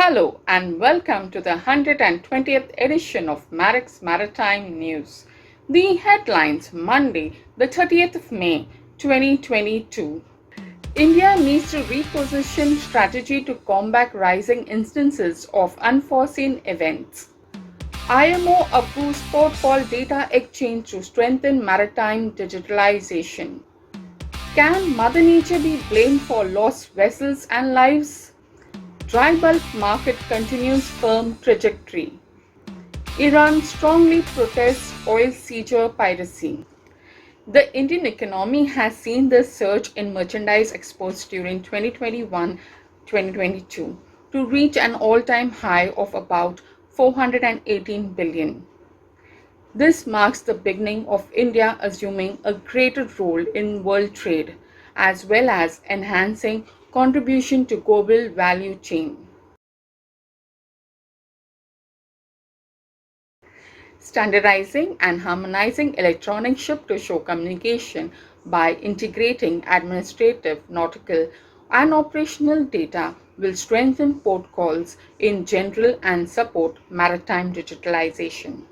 Hello and welcome to the 120th edition of Marex Maritime News. The headlines Monday, the 30th of May 2022. India needs to reposition strategy to combat rising instances of unforeseen events. IMO approves port call data exchange to strengthen maritime digitalization. Can Mother Nature be blamed for lost vessels and lives? Dry bulk market continues firm trajectory. Iran strongly protests oil seizure piracy. The Indian economy has seen the surge in merchandise exports during 2021-2022 to reach an all-time high of about 418 billion. This marks the beginning of India assuming a greater role in world trade, as well as enhancing contribution to global value chain. Standardizing and harmonizing electronic ship-to-shore communication by integrating administrative, nautical, and operational data will strengthen port calls in general and support maritime digitalization.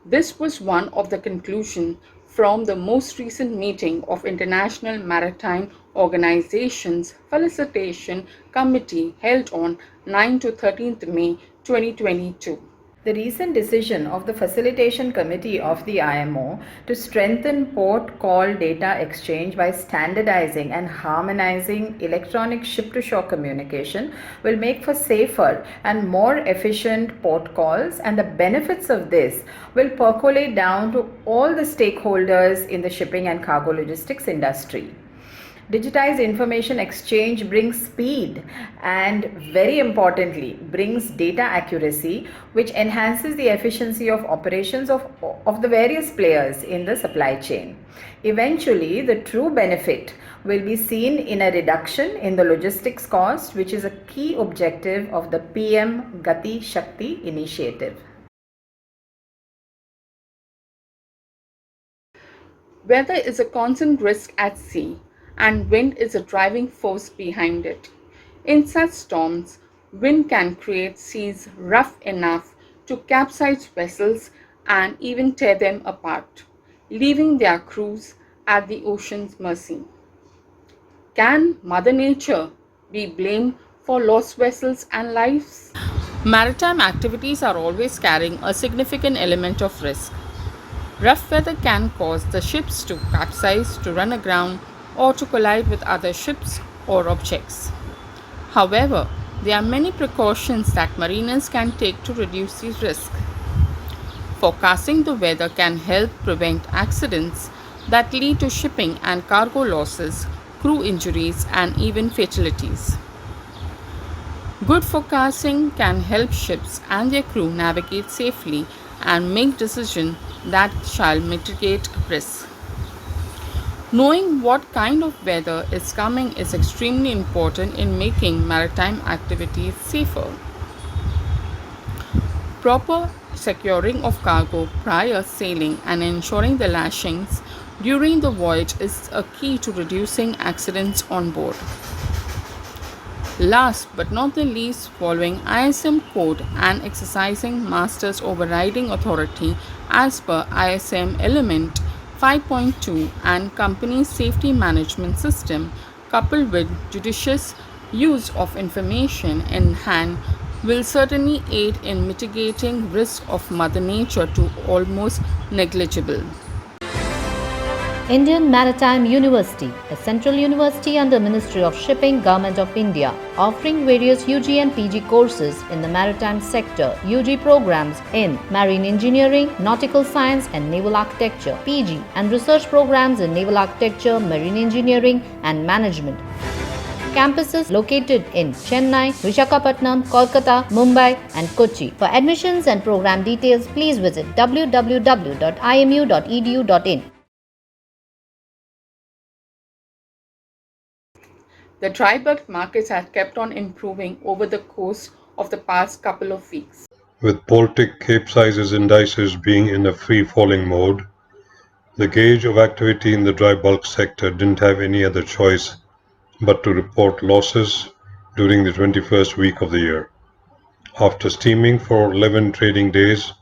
This was one of the conclusions from the most recent meeting of International Maritime Organization's Facilitation Committee held on 9 to 13th May 2022. The recent decision of the Facilitation Committee of the IMO to strengthen port call data exchange by standardizing and harmonizing electronic ship-to-shore communication will make for safer and more efficient port calls, and the benefits of this will percolate down to all the stakeholders in the shipping and cargo logistics industry. Digitized information exchange brings speed and, very importantly, brings data accuracy, which enhances the efficiency of operations of the various players in the supply chain. Eventually, the true benefit will be seen in a reduction in the logistics cost, which is a key objective of the PM Gati Shakti initiative. Weather is a constant risk at sea, and wind is a driving force behind it. In such storms, wind can create seas rough enough to capsize vessels and even tear them apart, leaving their crews at the ocean's mercy. Can Mother Nature be blamed for lost vessels and lives? Maritime activities are always carrying a significant element of risk. Rough weather can cause the ships to capsize, to run aground, or to collide with other ships or objects. However, there are many precautions that mariners can take to reduce these risks. Forecasting the weather can help prevent accidents that lead to shipping and cargo losses, crew injuries, and even fatalities. Good forecasting can help ships and their crew navigate safely and make decisions that shall mitigate risks. Knowing what kind of weather is coming is extremely important in making maritime activities safer. Proper securing of cargo prior sailing and ensuring the lashings during the voyage is a key to reducing accidents on board. Last but not the least, following ISM code and exercising master's overriding authority as per ISM element 5.2 and company safety management system, coupled with judicious use of information in hand, will certainly aid in mitigating risk of Mother Nature to almost negligible. Indian Maritime University, a central university under Ministry of Shipping, Government of India, offering various UG and PG courses in the maritime sector, UG programs in marine engineering, nautical science and naval architecture, PG and research programs in naval architecture, marine engineering and management. Campuses located in Chennai, Visakhapatnam, Kolkata, Mumbai and Kochi. For admissions and program details, please visit www.imu.edu.in. The dry bulk markets have kept on improving over the course of the past couple of weeks. With Baltic Capesize indices being in a free-falling mode, the gauge of activity in the dry bulk sector didn't have any other choice but to report losses during the 21st week of the year. After steaming for 11 trading days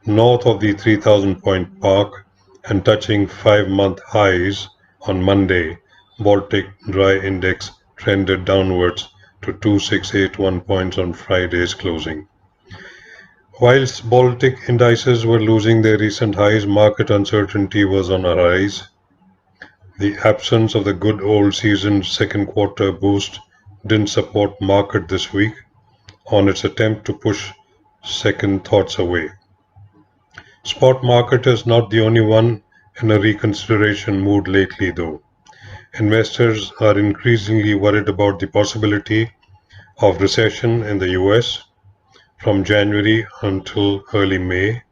north of the 3,000 point mark and touching 5-month highs on Monday, Baltic Dry Index trended downwards to 2681 points on Friday's closing. Whilst Baltic indices were losing their recent highs, market uncertainty was on a rise. The absence of the good old seasoned second quarter boost didn't support market this week on its attempt to push second thoughts away. Spot market is not the only one in a reconsideration mood lately though. Investors are increasingly worried about the possibility of recession in the US from January until early May.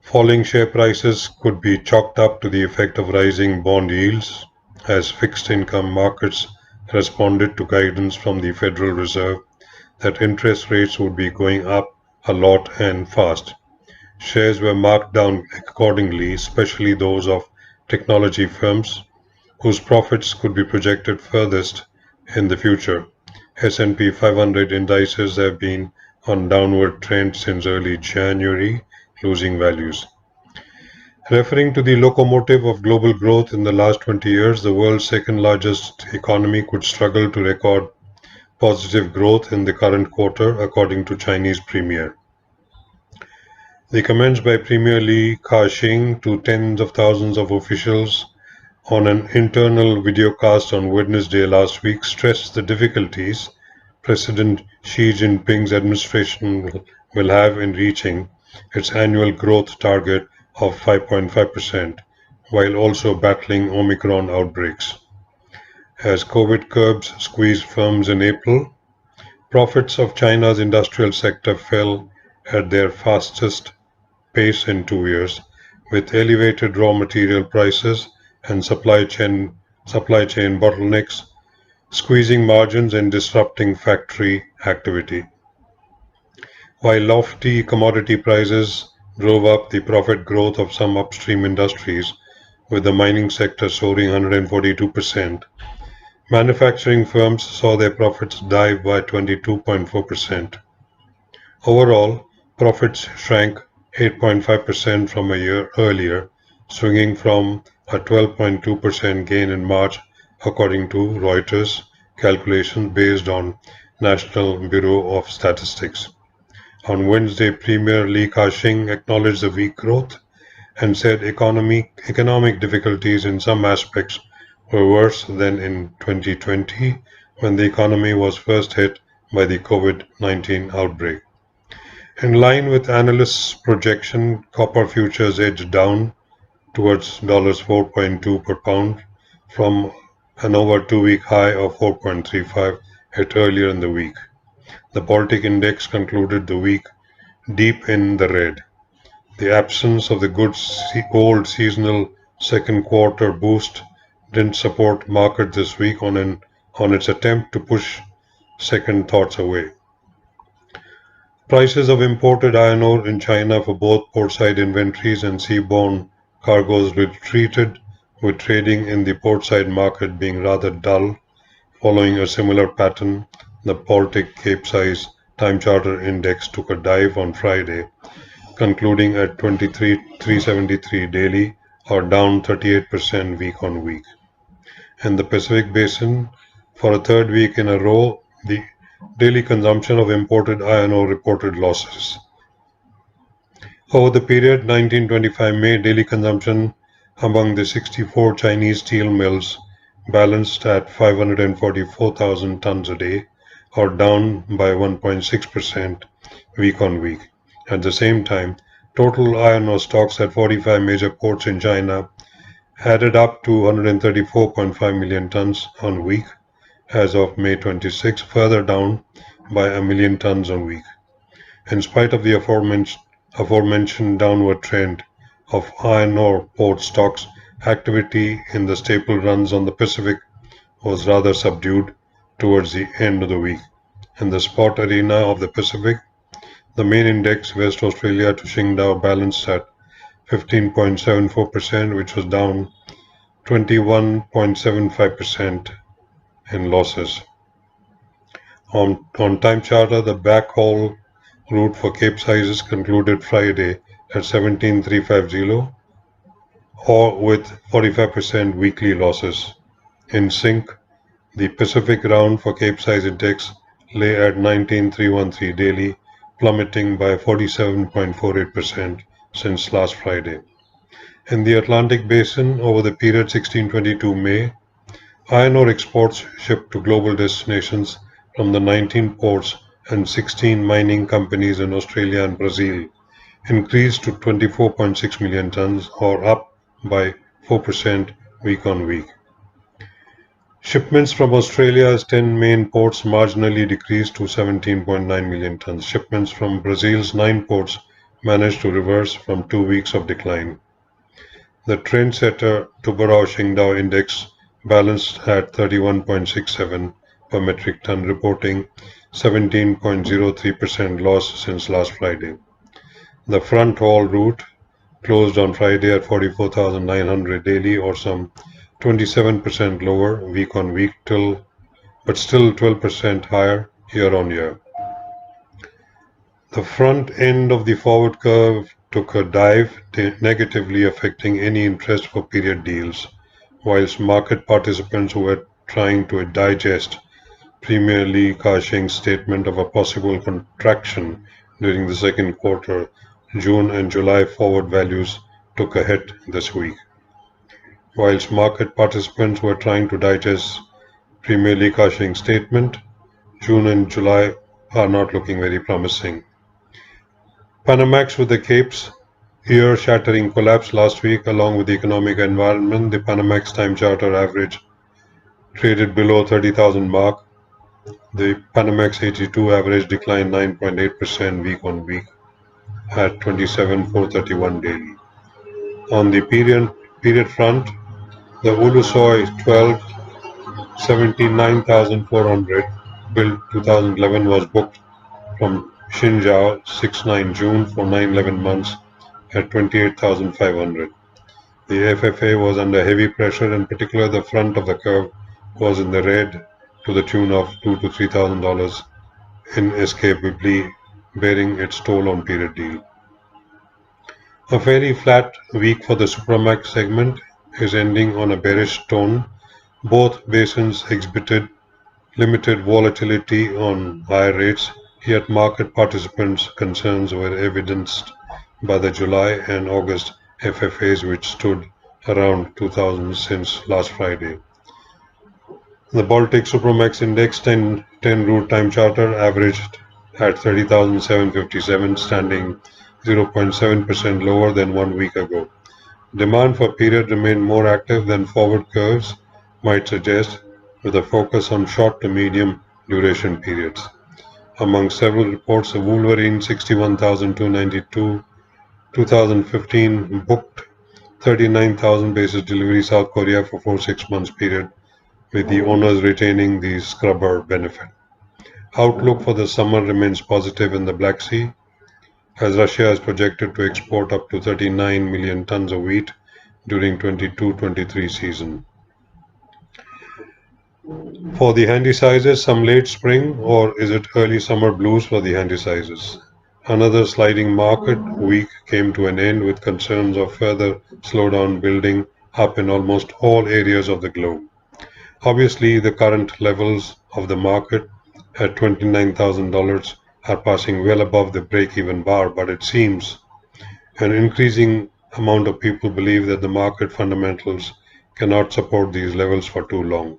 Falling share prices could be chalked up to the effect of rising bond yields as fixed income markets responded to guidance from the Federal Reserve that interest rates would be going up a lot and fast. Shares were marked down accordingly, especially those of technology firms whose profits could be projected furthest in the future. S&P 500 indices have been on downward trend since early January, losing values. Referring to the locomotive of global growth in the last 20 years, the world's second largest economy could struggle to record positive growth in the current quarter, according to Chinese Premier. The comments by Premier Li Ka-shing to tens of thousands of officials on an internal videocast on Wednesday last week stressed the difficulties President Xi Jinping's administration will have in reaching its annual growth target of 5.5%, while also battling Omicron outbreaks. As COVID curbs squeezed firms in April, profits of China's industrial sector fell at their fastest pace in 2 years, with elevated raw material prices and supply chain bottlenecks squeezing margins and disrupting factory activity. While lofty commodity prices drove up the profit growth of some upstream industries, with the mining sector soaring 142%, manufacturing firms saw their profits dive by 22.4%. Overall, profits shrank 8.5% from a year earlier, swinging from a 12.2% gain in March, according to Reuters calculations based on National Bureau of Statistics. On Wednesday, Premier Li Ka-shing acknowledged the weak growth and said economic difficulties in some aspects were worse than in 2020 when the economy was first hit by the COVID-19 outbreak. In line with analysts' projection, copper futures edged down towards $4.2 per pound from an over 2-week high of 4.35 hit earlier in the week. The Baltic Index concluded the week deep in the red. The absence of the good old seasonal second quarter boost didn't support market this week on its attempt to push second thoughts away. Prices of imported iron ore in China for both portside inventories and seaborne cargoes retreated, with trading in the portside market being rather dull. Following a similar pattern, the Baltic Capesize Time Charter Index took a dive on Friday, concluding at 23,373 daily, or down 38% week on week. In the Pacific Basin, for a third week in a row, the daily consumption of imported iron ore reported losses. Over the period 1925 May, daily consumption among the 64 Chinese steel mills balanced at 544,000 tons a day, or down by 1.6% week on week. At the same time, total iron ore stocks at 45 major ports in China added up to 134.5 million tons on week as of May 26, further down by a million tons on week. In spite of the aforementioned downward trend of iron ore port stocks, activity in the staple runs on the Pacific was rather subdued towards the end of the week. In the spot arena of the Pacific, the main index, West Australia to Qingdao, balanced at 15.74%, which was down 21.75% in losses. On time charter, the backhaul route for Capesizes concluded Friday at 17,350 or with 45% weekly losses. In sync, the Pacific round for Capesize index lay at 19,313 daily, plummeting by 47.48% since last Friday. In the Atlantic Basin, over the period 1622 May, iron ore exports shipped to global destinations from the 19 ports and 16 mining companies in Australia and Brazil increased to 24.6 million tons, or up by 4% week on week. Shipments from Australia's 10 main ports marginally decreased to 17.9 million tons. Shipments from Brazil's 9 ports managed to reverse from 2 weeks of decline. The trendsetter Tubarão Qingdao index balanced at 31.67 per metric ton, reporting 17.03% loss since last Friday. The front haul route closed on Friday at 44,900 daily, or some 27% lower week on week, but still 12% higher year on year. The front end of the forward curve took a dive, negatively affecting any interest for period deals, whilst market participants who were trying to digest Premier Li Ka-shing's statement of a possible contraction during the second quarter, June and July forward values took a hit this week. Whilst market participants were trying to digest Premier Li Ka-shing's statement, June and July are not looking very promising. Panamax with the Capes, ear-shattering collapse last week along with the economic environment. The Panamax time charter average traded below 30,000 mark. The Panamax 82 average declined 9.8% week on week at 27,431 daily. On the period front, the Ulusoy 12 79,400 built 2011 was booked from Xinjiao 6-9 June for 9-11 months at 28,500. The FFA was under heavy pressure, in particular the front of the curve was in the red to the tune of $2,000 to $3,000, inescapably bearing its toll on period deal. A fairly flat week for the Supramax segment is ending on a bearish tone. Both basins exhibited limited volatility on higher rates, yet market participants' concerns were evidenced by the July and August FFAs, which stood around 2,000 since last Friday. The Baltic Supramax Index 10 route time charter averaged at 30,757, standing 0.7% lower than 1 week ago. Demand for period remained more active than forward curves might suggest, with a focus on short to medium duration periods. Among several reports, the Wolverine 61,292 2015 booked 39,000 basis delivery South Korea for 4-6 months period, with the owners retaining the scrubber benefit. Outlook for the summer remains positive in the Black Sea, as Russia is projected to export up to 39 million tons of wheat during 22-23 season. For the Handysizes, some late spring, or is it early summer blues for the Handysizes? Another sliding market week came to an end with concerns of further slowdown building up in almost all areas of the globe. Obviously, the current levels of the market at $29,000 are passing well above the break-even bar, but it seems an increasing amount of people believe that the market fundamentals cannot support these levels for too long.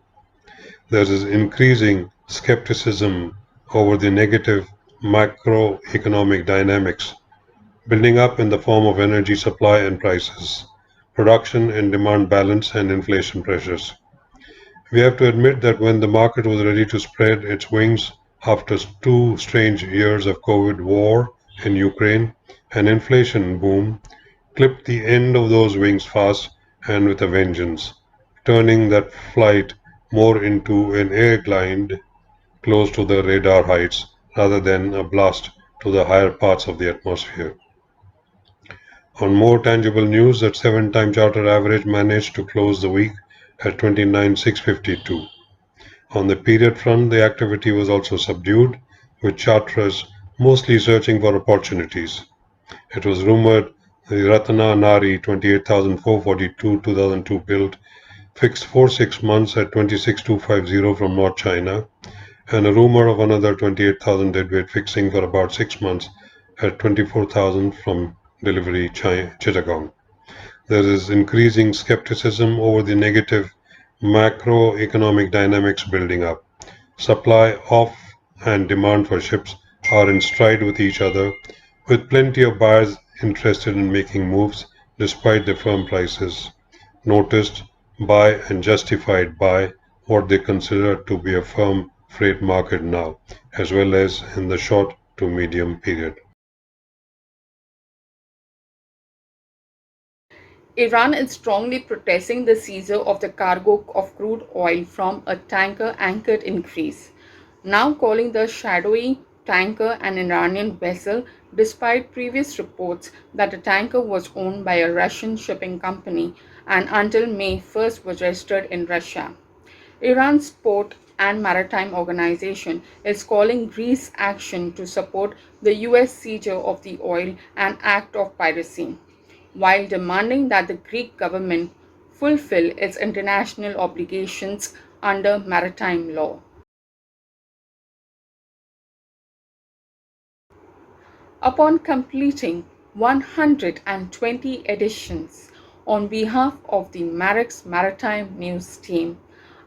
There is increasing skepticism over the negative macroeconomic dynamics building up in the form of energy supply and prices, production and demand balance, and inflation pressures. We have to admit that when the market was ready to spread its wings after 2 strange years of COVID, war in Ukraine, and inflation boom, clipped the end of those wings fast and with a vengeance, turning that flight more into an air glide close to the radar heights rather than a blast to the higher parts of the atmosphere. On more tangible news, that 7-time charter average managed to close the week at 29,652. On the period front, the activity was also subdued, with charterers mostly searching for opportunities. It was rumored the Ratna Nari 28,442 2002 build fixed for 6 months at 26,250 from North China, and a rumor of another 28,000 deadweight fixing for about 6 months at 24,000 from delivery Chittagong. There is increasing skepticism over the negative macroeconomic dynamics building up. Supply of and demand for ships are in stride with each other, with plenty of buyers interested in making moves despite the firm prices, noticed by and justified by what they consider to be a firm freight market now, as well as in the short to medium period. Iran is strongly protesting the seizure of the cargo of crude oil from a tanker anchored in Greece, now calling the shadowy tanker an Iranian vessel despite previous reports that the tanker was owned by a Russian shipping company and until May 1st was registered in Russia. Iran's Port and Maritime Organization is calling Greece's action to support the US seizure of the oil an act of piracy, while demanding that the Greek government fulfill its international obligations under maritime law. Upon completing 120 editions, on behalf of the Marex Maritime News team,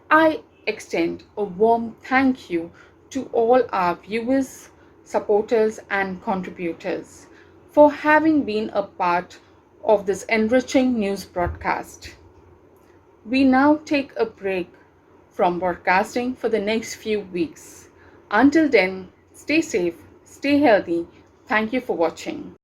I extend a warm thank you to all our viewers, supporters, and contributors for having been a part of this enriching news broadcast. We now take a break from broadcasting for the next few weeks. Until then, stay safe, stay healthy. Thank you for watching.